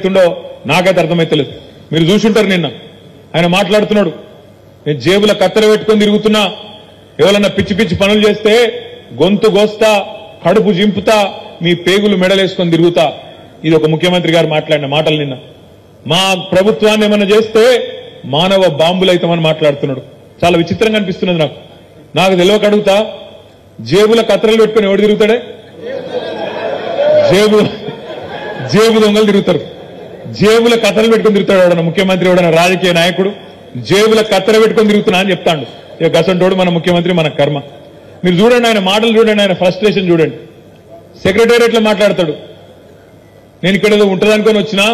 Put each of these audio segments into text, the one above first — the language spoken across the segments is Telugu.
ఏమైతుండో నాకైతే అర్థమైతలేదు. మీరు చూసుంటారు నిన్న ఆయన మాట్లాడుతున్నాడు, నేను జేబుల కత్తెర పెట్టుకొని తిరుగుతున్నా, ఎవరన్నా పిచ్చి పిచ్చి పనులు చేస్తే గొంతు గోస్తా, కడుపు జింపుతా, మీ పేగులు మెడలేసుకొని తిరుగుతా. ఇది ఒక ముఖ్యమంత్రి గారు మాట్లాడిన మాటలు. నిన్న మా ప్రభుత్వాన్ని ఏమన్నా చేస్తే మానవ బాంబులైతామని మాట్లాడుతున్నాడు. చాలా విచిత్రంగా అనిపిస్తున్నది నాకు తెలియక అడుగుతా, జేబుల కత్తెరలు పెట్టుకుని ఎవడు తిరుగుతాడే? జేబు దొంగలు తిరుగుతారు. జేబుల కత్తెరలు పెట్టుకుని తిరుగుతాడు ఎవడన్నా ముఖ్యమంత్రి, ఎవడన్నా రాజకీయ నాయకుడు జేబుల కత్తెర పెట్టుకుని తిరుగుతున్నా అని చెప్తాడు. ఇక గసంటోడు మన ముఖ్యమంత్రి, మన కర్మ. మీరు చూడండి, ఆయన మాటలు చూడండి, ఆయన ఫ్రస్ట్రేషన్ చూడండి. సెక్రటేరియట్లో మాట్లాడతాడు, నేను ఇక్కడ ఏదో ఉంటుందనుకొని వచ్చినా,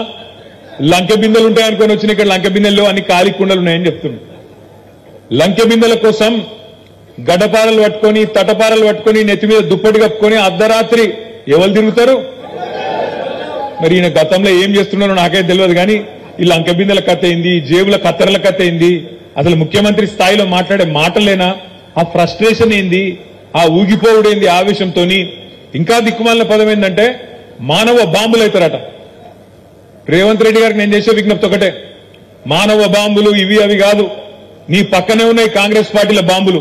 లంకె బిందెలు ఉంటాయనుకొని వచ్చిన, ఇక్కడ లంకె బిందెల్లో అన్ని ఖాళీ కుండలు ఉన్నాయని చెప్తున్నాడు. లంకె బిందెల కోసం గడ్డపారలు పట్టుకొని, తటపారలు పట్టుకొని, నెత్తి మీద దుప్పటి కప్పుకొని అర్ధరాత్రి ఎవరు తిరుగుతారు? మరి ఈయన గతంలో ఏం చేస్తున్నారో నాకైతే తెలియదు, కానీ ఈ లంకె బిందెల కథ అయింది, జేబుల కత్తెరల కథ అయింది. అసలు ముఖ్యమంత్రి స్థాయిలో మాట్లాడే మాటలేనా? ఆ ఫ్రస్ట్రేషన్ ఏంది? ఆ ఊగిపోవుడేంది ఆవేశంతో? ఇంకా దిక్కుమాలిన పదం ఏంటంటే మానవ బాంబులు అవుతారట. రేవంత్ రెడ్డి గారికి నేను చేసే విజ్ఞప్తి ఒకటే, మానవ బాంబులు ఇవి అవి కాదు, నీ పక్కనే ఉన్నాయి కాంగ్రెస్ పార్టీల బాంబులు.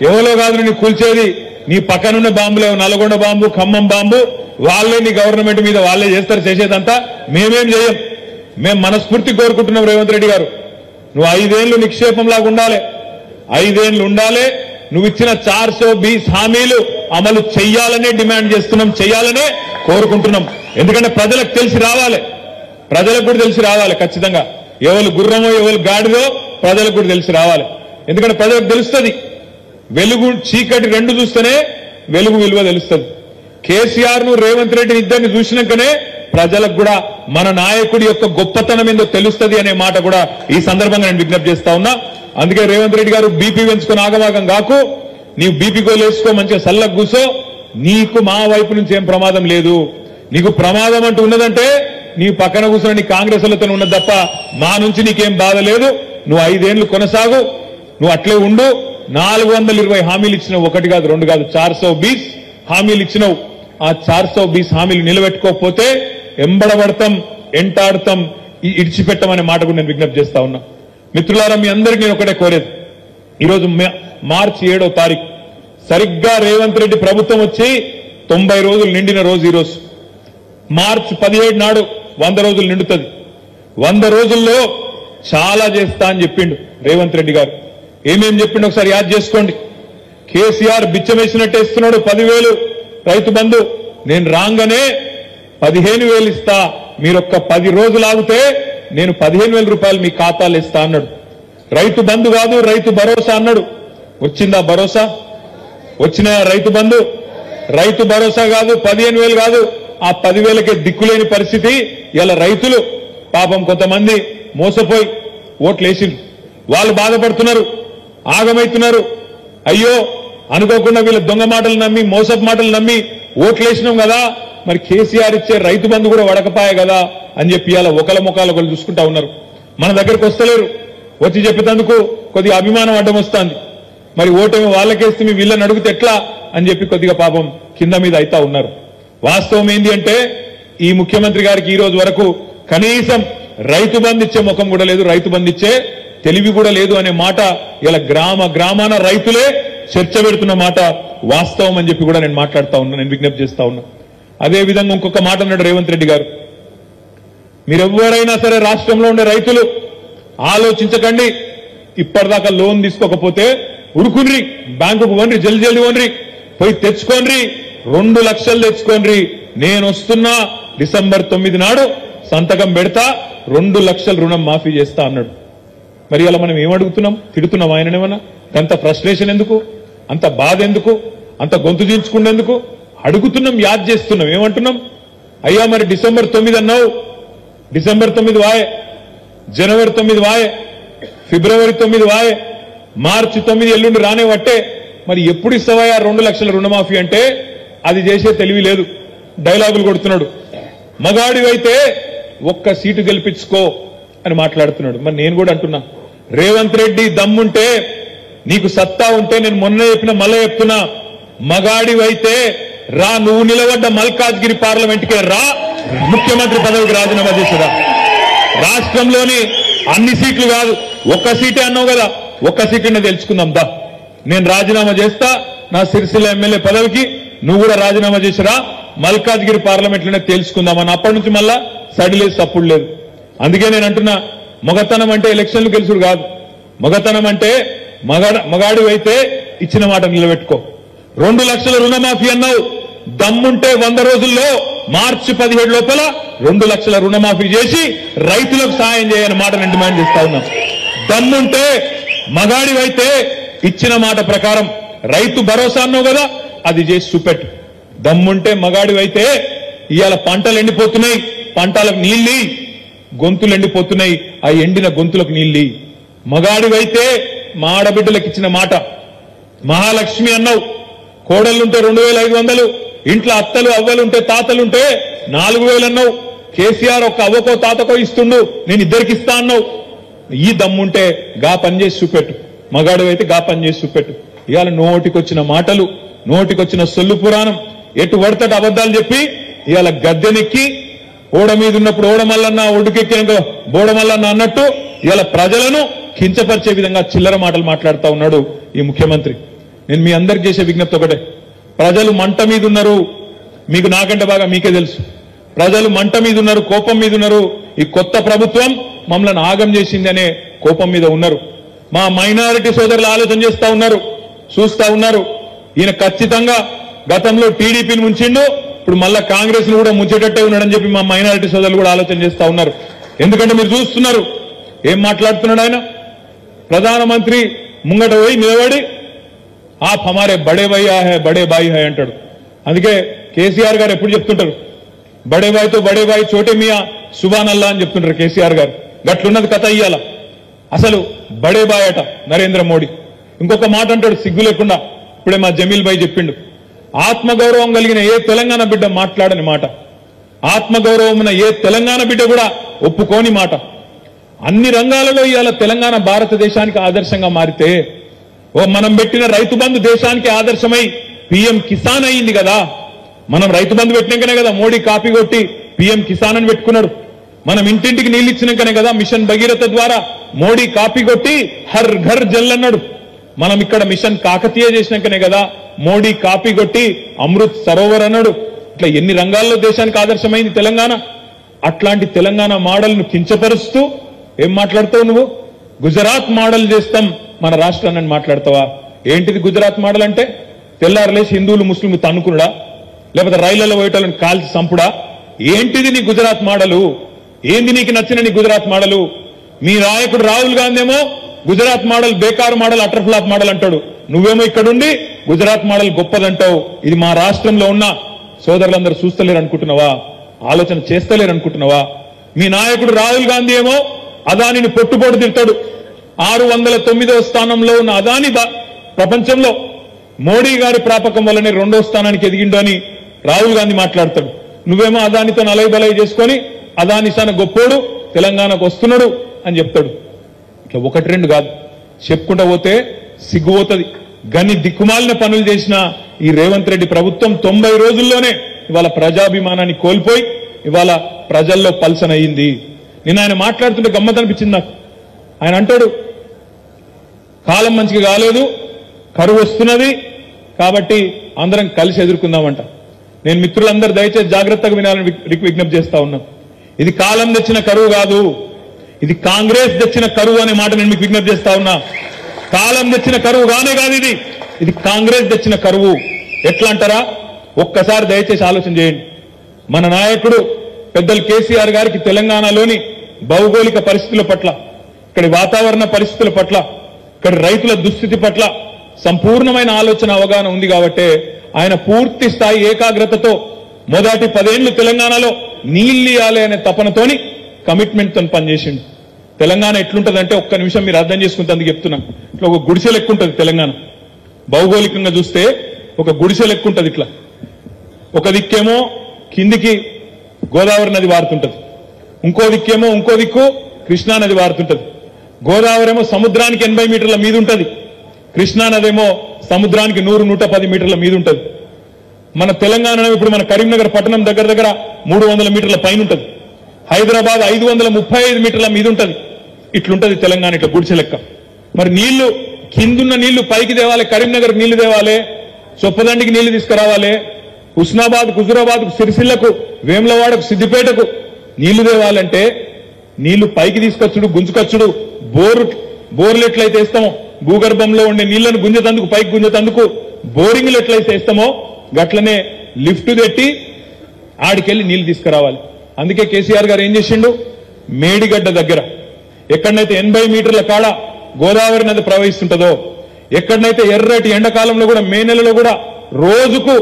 ఎవరో కాదు నీ కూల్చేది, నీ పక్కనున్న బాంబులే. నల్గొండ బాంబు, ఖమ్మం బాంబు, వాళ్ళే నీ గవర్నమెంట్ మీద వాళ్ళే చేస్తారు. చేసేదంతా మేమేం చేయం. మేము మనస్ఫూర్తి కోరుకుంటున్నాం రేవంత్ రెడ్డి గారు, నువ్వు 5 ఏళ్లు నిక్షేపంలాగా ఉండాలి, 5 ఏళ్లు ఉండాలి. నువ్వు ఇచ్చిన 420 హామీలు అమలు చెయ్యాలనే డిమాండ్ చేస్తున్నాం, చెయ్యాలనే కోరుకుంటున్నాం. ఎందుకంటే ప్రజలకు తెలిసి రావాలి, ప్రజలకు కూడా తెలిసి రావాలి. ఖచ్చితంగా ఎవరు గుర్రమో ఎవరు గాడిదో ప్రజలకు కూడా తెలిసి రావాలి. ఎందుకంటే ప్రజలకు తెలుస్తుంది, వెలుగు చీకటి రెండు చూస్తేనే వెలుగు విలువ తెలుస్తుంది. కేసీఆర్ ను రేవంత్ రెడ్డిని ఇద్దరిని చూసినాకనే ప్రజలకు కూడా మన నాయకుడి యొక్క గొప్పతనం ఏందో తెలుస్తుంది అనే మాట కూడా ఈ సందర్భంగా నేను విజ్ఞప్తి చేస్తా ఉన్నా. అందుకే రేవంత్ రెడ్డి గారు బీపీ పెంచుకొని ఆగమాగం కాకు, నీవు బీపీ గోలు వేసుకో, మంచిగా సల్లకు కూసో. నీకు మా వైపు నుంచి ఏం ప్రమాదం లేదు. నీకు ప్రమాదం అంటూ ఉన్నదంటే నీ పక్కన కూర్చొని నీ కాంగ్రెస్ లతో ఉన్నది తప్ప మా నుంచి నీకేం బాధ లేదు. నువ్వు 5 ఏళ్లు కొనసాగు, నువ్వు అట్లే ఉండు. 420 హామీలు ఇచ్చినావు, 1 కాదు 2 కాదు, 420 హామీలు ఇచ్చినావు. ఆ 420 హామీలు నిలబెట్టుకోకపోతే ఎంబడబడతాం, ఎంటాడతాం, ఇడిచిపెట్టమనే మాట కూడా నేను విజ్ఞప్తి చేస్తా ఉన్నా. మిత్రులారా, మీ అందరికీ నేను ఒకటే కోరేది, ఈరోజు మార్చి 7వ తారీఖు సరిగ్గా రేవంత్ రెడ్డి ప్రభుత్వం వచ్చి 90 రోజులు నిండిన రోజు ఈరోజు. మార్చి 17 నాడు 100 రోజులు నిండుతుంది. 100 రోజుల్లో చాలా చేస్తా అని చెప్పిండు రేవంత్ రెడ్డి గారు. ఏమేం చెప్పిండు ఒకసారి యాద్ చేసుకోండి. కేసీఆర్ బిచ్చమేసినట్టు ఇస్తున్నాడు 10,000 రైతు బంధు. నేను రాగానే 15,000 ఇస్తా, మీరొక్క 10 రోజులు ఆగితే నేను 15,000 రూపాయలు మీ ఖాతాలు ఇస్తా అన్నాడు. రైతు బంధు కాదు, రైతు భరోసా అన్నాడు. వచ్చిందా భరోసా? వచ్చిన రైతు బంధు, రైతు భరోసా కాదు, 15,000 కాదు, ఆ 10,000కే దిక్కులేని పరిస్థితి. ఇలా రైతులు పాపం కొంతమంది మోసపోయి ఓట్లేసిండ్రు, వాళ్ళు బాధపడుతున్నారు, ఆగమైతున్నారు. అయ్యో అనుకోకుండా వీళ్ళ దొంగ మాటలు నమ్మి, మోసపు మాటలు నమ్మి ఓట్లేసినాం కదా, మరి కేసీఆర్ ఇచ్చే రైతు బంధు కూడా వడకపాయే కదా అని చెప్పి ఇలా ఒకళ్ళ ముఖాలు ఒకళ్ళు చూసుకుంటా ఉన్నారు. మన దగ్గరికి వస్తలేరు, వచ్చి చెప్పేందుకు కొద్దిగా అభిమానం అడ్డం వస్తుంది. మరి ఓటమి వాళ్ళకేస్తే మీ వీళ్ళని అడిగితే ఎట్లా అని చెప్పి కొద్దిగా పాపం కింద మీద అయితా ఉన్నారు. వాస్తవం ఏంది అంటే ఈ ముఖ్యమంత్రి గారికి ఈ రోజు వరకు కనీసం రైతు బంధు ఇచ్చే ముఖం కూడా లేదు, రైతు బంధు ఇచ్చే తెలివి కూడా లేదు అనే మాట ఇలా గ్రామాన రైతులే చర్చ పెడుతున్న మాట వాస్తవం అని చెప్పి కూడా నేను మాట్లాడుతా ఉన్నా, నేను విజ్ఞప్తి చేస్తా ఉన్నా. అదే విధంగా ఇంకొక మాట అన్నాడు రేవంత్ రెడ్డి గారు, మీరెవ్వరైనా సరే రాష్ట్రంలో ఉండే రైతులు ఆలోచించకండి, ఇప్పటిదాకా లోన్ తీసుకోకపోతే ఉరుకున్రి, బ్యాంకుకు పోన్రి, జల్దీ పోన్రి, పోయి తెచ్చుకోండి, 2 లక్షలు తెచ్చుకోండి, నేను వస్తున్నా డిసెంబర్ 9 నాడు సంతకం పెడతా, 2 లక్షల రుణం మాఫీ చేస్తా అన్నాడు. మరి అలా మనం ఏమడుగుతున్నాం? తిడుతున్నాం ఆయననేమన్నా? అంత ఫ్రస్ట్రేషన్ ఎందుకు, అంత బాధ ఎందుకు, అంత గొంతు దించుకునేందుకు? అడుగుతున్నాం, యాద్ చేస్తున్నాం. ఏమంటున్నాం? అయ్యా మరి డిసెంబర్ 9 అన్నావు, డిసెంబర్ 9 వాయే, జనవరి 9 వాయే, ఫిబ్రవరి 9 వాయే, మార్చి 9 ఎల్లుండి రానే వట్టే, మరి ఎప్పుడు ఇస్తావా 2 లక్షల రుణమాఫీ అంటే అది చేసే తెలివి లేదు, డైలాగులు కొడుతున్నాడు. మగాడివైతే 1 సీటు గెలిపించుకో అని మాట్లాడుతున్నాడు. మరి నేను కూడా అంటున్నా, రేవంత్ రెడ్డి దమ్ముంటే, నీకు సత్తా ఉంటే, నేను మొన్న చెప్పిన మళ్ళీ చెప్తున్నా, మగాడివైతే రా, నువ్వు నిలబడ్డ మల్కాజ్గిరి పార్లమెంట్కే రా, ముఖ్యమంత్రి పదవికి రాజీనామా చేసేదా? రాష్ట్రంలోని అన్ని సీట్లు కాదు, ఒక్క సీటే అన్నావు కదా, ఒక్క సీట్నే తెలుసుకుందాం దా. నేను రాజీనామా చేస్తా నా సిరిసిల్ల ఎమ్మెల్యే పదవికి, నువ్వు కూడా రాజీనామా చేసిరా, మల్కాజ్గిరి పార్లమెంట్లోనే తేల్చుకుందామని. అప్పటి నుంచి మళ్ళా సడిలేదు సప్పుడు లేదు. అందుకే నేను అంటున్నా, మగతనం అంటే ఎలక్షన్లు గెలుచుడు కాదు. మగతనం అంటే మగాడు అయితే ఇచ్చిన మాట నిలబెట్టుకో. 2 లక్షల రుణమాఫీ అన్నావు, దమ్ముంటే 100 రోజుల్లో మార్చి 17 లోపల 2 లక్షల రుణమాఫీ చేసి రైతులకు సాయం చేయని మాట నేను డిమాండ్ చేస్తా ఉన్నాం. దమ్ముంటే మగాడివైతే ఇచ్చిన మాట ప్రకారం రైతు భరోసా అన్నావు కదా, అది చేసి చూపెట్టు. దమ్ముంటే మగాడివైతే ఇవాళ పంటలు ఎండిపోతున్నాయి, పంటలకు నీళ్ళి, గొంతులు ఎండిపోతున్నాయి, ఆ ఎండిన గొంతులకు నీళ్ళి. మగాడివైతే మా ఆడబిడ్డలకు ఇచ్చిన మాట. మహాలక్ష్మి అన్నావు, కోడళ్లుంటే 2500, ఇంట్లో అత్తలు అవ్వలుంటే తాతలుంటే 4000 అన్నావు. కేసీఆర్ ఒక అవ్వకో తాతకో ఇస్తుండు, నేను ఇద్దరికి ఇస్తా అన్నావు. ఈ దమ్ముంటే గా పని చేసి చూపెట్టు. మగాడు అయితే గా పని చేసి చూపెట్టు. ఇవాళ నోటికొచ్చిన మాటలు, నోటికొచ్చిన సొల్లు పురాణం, ఎటు పడతాడు అబద్దాలు చెప్పి ఇవాళ గద్దెనెక్కి ఓడ మీద ఉన్నప్పుడు ఓడమల్లన్న, ఒడ్డుకెక్కినాక బోడమల్లన్న అన్నట్టు ఇవాళ ప్రజలను కించపరిచే విధంగా చిల్లర మాటలు మాట్లాడుతా ఉన్నాడు ఈ ముఖ్యమంత్రి. నేను మీ అందరికి చేసే విజ్ఞప్తి ఒకటే, ప్రజలు మంట మీద ఉన్నారు. మీకు నాకంటే బాగా మీకే తెలుసు. ప్రజలు మంట మీద ఉన్నారు, కోపం మీద ఉన్నారు. ఈ కొత్త ప్రభుత్వం మమ్మల్ని ఆగం చేసింది అనే కోపం మీద ఉన్నారు. మా మైనారిటీ సోదరులు ఆలోచన చేస్తా ఉన్నారు, చూస్తా ఉన్నారు. ఈయన ఖచ్చితంగా గతంలో టీడీపీని ముంచిండు, ఇప్పుడు మళ్ళా కాంగ్రెస్ ను కూడా ముంచేటట్టే ఉన్నాడని చెప్పి మా మైనారిటీ సోదరులు కూడా ఆలోచన చేస్తా ఉన్నారు. ఎందుకంటే మీరు చూస్తున్నారు ఏం మాట్లాడుతున్నాడు ఆయన. ప్రధానమంత్రి ముంగట పోయి నిలబడి ఆప్ హమారే బడే భయ్యా హై, బడే బాయి హై అంటాడు. అందుకే కేసీఆర్ గారు ఎప్పుడు చెప్తుంటారు, బడే బాయితో బడే బాయి చోటే మియా సుబాన్ అల్లా అని చెప్తుంటారు కేసీఆర్ గారు. గట్లున్నది కథ ఇయ్యాల. అసలు బడే బాయ్ అట నరేంద్ర మోడీ. ఇంకొక మాట అంటాడు సిగ్గు లేకుండా, ఇప్పుడే మా జమీల్ భాయ్ చెప్పిండు, ఆత్మగౌరవం కలిగిన ఏ తెలంగాణ బిడ్డ మాట్లాడని మాట, ఆత్మగౌరవం ఉన్న ఏ తెలంగాణ బిడ్డ కూడా ఒప్పుకోని మాట. అన్ని రంగాలలో ఇవాళ తెలంగాణ భారతదేశానికి ఆదర్శంగా మారితే, మనం పెట్టిన రైతు బంధు దేశానికి ఆదర్శమై పీఎం కిసాన్ అయింది కదా. మనం రైతు బంధు పెట్టినాకనే కదా మోడీ కాపీ కొట్టి పీఎం కిసాన్ అని పెట్టుకున్నాడు. మనం ఇంటింటికి నీళ్ళు ఇచ్చినాకనే కదా మిషన్ భగీరథ ద్వారా మోడీ కాపీ కొట్టి హర్ ఘర్ జల్ అన్నాడు. మనం ఇక్కడ మిషన్ కాకతీయ చేసినాకనే కదా మోడీ కాపీ కొట్టి అమృత్ సరోవర్ అన్నాడు. ఇట్లా ఎన్ని రంగాల్లో దేశానికి ఆదర్శమైంది తెలంగాణ. అట్లాంటి తెలంగాణ మోడల్ ను కించపరుస్తూ ఏం మాట్లాడతావు నువ్వు? గుజరాత్ మోడల్ చేస్తాం మన రాష్ట్రాన్ని మాట్లాడతావా? ఏంటిది గుజరాత్ మోడల్ అంటే? తెల్లారులేసి హిందువులు ముస్లింలు తన్నుకునుడా, లేకపోతే రైళ్లలో పోయేటోళ్ళని కాల్చి చంపుడా? ఏంటిది నీ గుజరాత్ మోడలు? ఏంది నీకు నచ్చిన నీ గుజరాత్ మోడలు? మీ నాయకుడు రాహుల్ గాంధీ ఏమో గుజరాత్ మోడల్ బేకార్ మోడల్, అటర్ ఫ్లాప్ మోడల్ అంటాడు. నువ్వేమో ఇక్కడుండి గుజరాత్ మోడల్ గొప్పదంటావు. ఇది మా రాష్ట్రంలో ఉన్న సోదరులందరూ చూస్తలేరు అనుకుంటున్నావా? ఆలోచన చేస్తలేరు అనుకుంటున్నావా? మీ నాయకుడు రాహుల్ గాంధీ ఏమో అదానిని పొట్టుపోటు తిడతాడు. 609వ స్థానంలో ఉన్న అదాని ప్రపంచంలో మోడీ గారి ప్రాపకం వల్లనే 2వ స్థానానికి ఎదిగిండు అని రాహుల్ గాంధీ మాట్లాడతాడు. నువ్వేమో అదానితో నలై బలై చేసుకొని అదాని సన గొప్పోడు తెలంగాణకు వస్తున్నాడు అని చెప్తాడు. ఇట్లా 1-2 కాదు చెప్పుకుంటా పోతే సిగ్గుపోతుంది. గని దిక్కుమాలిన పనులు చేసిన ఈ రేవంత్ రెడ్డి ప్రభుత్వం 90 రోజుల్లోనే ఇవాళ ప్రజాభిమానాన్ని కోల్పోయి ఇవాళ ప్రజల్లో పల్సన అయింది. నిన్న ఆయన మాట్లాడుతుంటే గమ్మత్ అనిపించింది నాకు. ఆయన అంటాడు కాలం మంచిగా కాలేదు, కరువు వస్తున్నది, కాబట్టి అందరం కలిసి ఎదుర్కొందామంట. నేను మిత్రులందరూ దయచేసి జాగ్రత్తగా వినాలని విజ్ఞప్తి చేస్తా ఉన్నాను. ఇది కాలం తెచ్చిన కరువు కాదు, ఇది కాంగ్రెస్ తెచ్చిన కరువు అనే మాట నేను మీకు విజ్ఞప్తి చేస్తా ఉన్నా. కాలం తెచ్చిన కరువు కానే కాదు, ఇది కాంగ్రెస్ తెచ్చిన కరువు. ఎట్లా అంటారా? ఒక్కసారి దయచేసి ఆలోచన చేయండి. మన నాయకుడు పెద్దలు కేసీఆర్ గారికి తెలంగాణలోని భౌగోళిక పరిస్థితుల పట్ల, ఇక్కడి వాతావరణ పరిస్థితుల పట్ల, ఇక్కడ రైతుల దుస్థితి పట్ల సంపూర్ణమైన ఆలోచన అవగాహన ఉంది కాబట్టి ఆయన పూర్తి స్థాయి ఏకాగ్రతతో మొదటి 10 ఏళ్లు తెలంగాణలో నీళ్లు ఇవ్వాలి అనే తపనతోని కమిట్మెంట్ తో పనిచేసిండు. తెలంగాణ ఎట్లుంటదంటే ఒక్క నిమిషం మీరు అర్థం చేసుకుంటే చెప్తున్నా. ఇట్లా ఒక గుడిసె లెక్క ఉంటుంది తెలంగాణ. భౌగోళికంగా చూస్తే ఒక గుడిసె లెక్క ఉంటుంది. ఇట్లా ఒక దిక్కేమో కిందికి గోదావరి నది వారుతుంటది, ఇంకో దిక్కు కృష్ణా నది వారుతుంటది. గోదావరి ఏమో సముద్రానికి 80 మీటర్ల మీద ఉంటది, కృష్ణా నదేమో సముద్రానికి 100-110 మీటర్ల మీద ఉంటది. మన తెలంగాణ ఇప్పుడు మన కరీంనగర్ పట్టణం దగ్గర 300 మీటర్ల పైన ఉంటుంది. హైదరాబాద్ 535 మీటర్ల మీద ఉంటుంది. ఇట్లుంటది తెలంగాణ, ఇట్లా గుడిచె లెక్క. మరి నీళ్లు కిందున్న నీళ్లు పైకి తేవాలి, కరీంనగర్ నీళ్లు తేవాలి, చొప్పదండికి నీళ్లు తీసుకురావాలి, హుస్నాబాద్ హుజురాబాద్ సిరిసిల్లకు, వేములవాడకు, సిద్దిపేటకు నీళ్లు తేవాలంటే నీళ్లు పైకి తీసుకొచ్చుడు, గుంజుకొచ్చుడు, బోర్లు ఎట్లయితే వేస్తామో, భూగర్భంలో ఉండే నీళ్లను గుంజతందుకు, పైకి గుంజతందుకు బోరింగ్లు ఎట్లయితే వేస్తామో గట్లనే లిఫ్ట్ పెట్టి ఆడికెళ్లి నీళ్లు తీసుకురావాలి. అందుకే కేసీఆర్ గారు ఏం చేసిండు, మేడిగడ్డ దగ్గర ఎక్కడనైతే 80 మీటర్ల కాడ గోదావరి నది ప్రవహిస్తుంటదో, ఎక్కడనైతే ఎర్రటి ఎండాకాలంలో కూడా మే నెలలో కూడా రోజుకు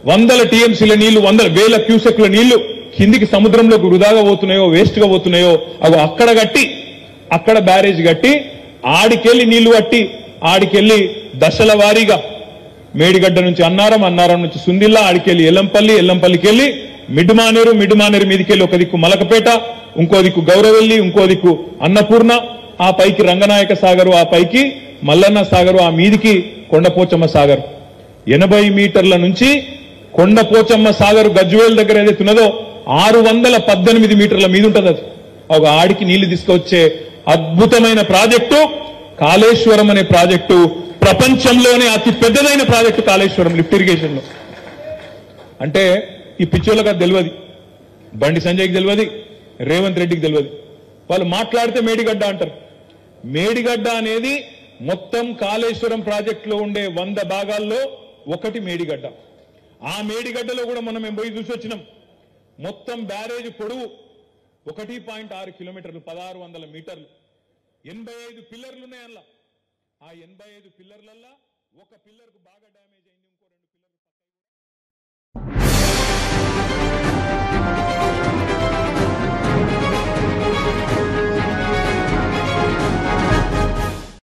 100 టీఎంసీల నీళ్లు, 100,000 క్యూసెక్ల నీళ్లు కిందికి సముద్రంలోకి వృధాగా పోతున్నాయో, వేస్ట్ గా పోతున్నాయో, అవి అక్కడ కట్టి, అక్కడ బ్యారేజ్ కట్టి ఆడికెళ్లి నీళ్లు కట్టి ఆడికెళ్లి దశల వారీగా మేడిగడ్డ నుంచి అన్నారం, అన్నారం నుంచి సుందిల్లా, ఆడికెళ్లి ఎల్లంపల్లి, ఎల్లంపల్లికి వెళ్లి మిడ్మానేరు, మిడ్మానేరు మీదికెళ్లి ఒక దిక్కు మలకపేట, ఇంకో దిక్కు గౌరవెల్లి, ఇంకో దిక్కు అన్నపూర్ణ, ఆ పైకి రంగనాయక సాగరు, ఆ పైకి మల్లన్న సాగరు, ఆ మీదికి కొండపోచమ్మ సాగర్. 80 మీటర్ల నుంచి కొండపోచమ్మ సాగరు గజ్వేల్ దగ్గర ఏదైతే ఉన్నదో 618 మీటర్ల మీద ఉంటుంది. అది ఒక ఆడికి నీళ్లు తీసుకొచ్చే అద్భుతమైన ప్రాజెక్టు కాళేశ్వరం అనే ప్రాజెక్టు. ప్రపంచంలోనే అతి పెద్దదైన ప్రాజెక్టు కాళేశ్వరం లిఫ్ట్ ఇరిగేషన్ లో. అంటే ఈ పిచ్చోళ్ళకి అది తెలియదు, బండి సంజయ్కి తెలియదు, రేవంత్ రెడ్డికి తెలియదు. వాళ్ళు మాట్లాడితే మేడిగడ్డ అంటారు. మేడిగడ్డ అనేది మొత్తం కాళేశ్వరం ప్రాజెక్టులో ఉండే 100 భాగాల్లో ఒకటి మేడిగడ్డ. ఆ మేడిగడ్డలో కూడా మనం పోయి చూసి వచ్చినాం. మొత్తం బ్యారేజ్ పొడవు 1.6 కిలోమీటర్లు, 1600 మీటర్లు, 85 పిల్లర్లు ఉన్నాయి అందులో. ఆ 85 పిల్లర్లల్లో ఒక పిల్లర్కు బాగా డ్యామేజ్ అయింది, ఇంకో 2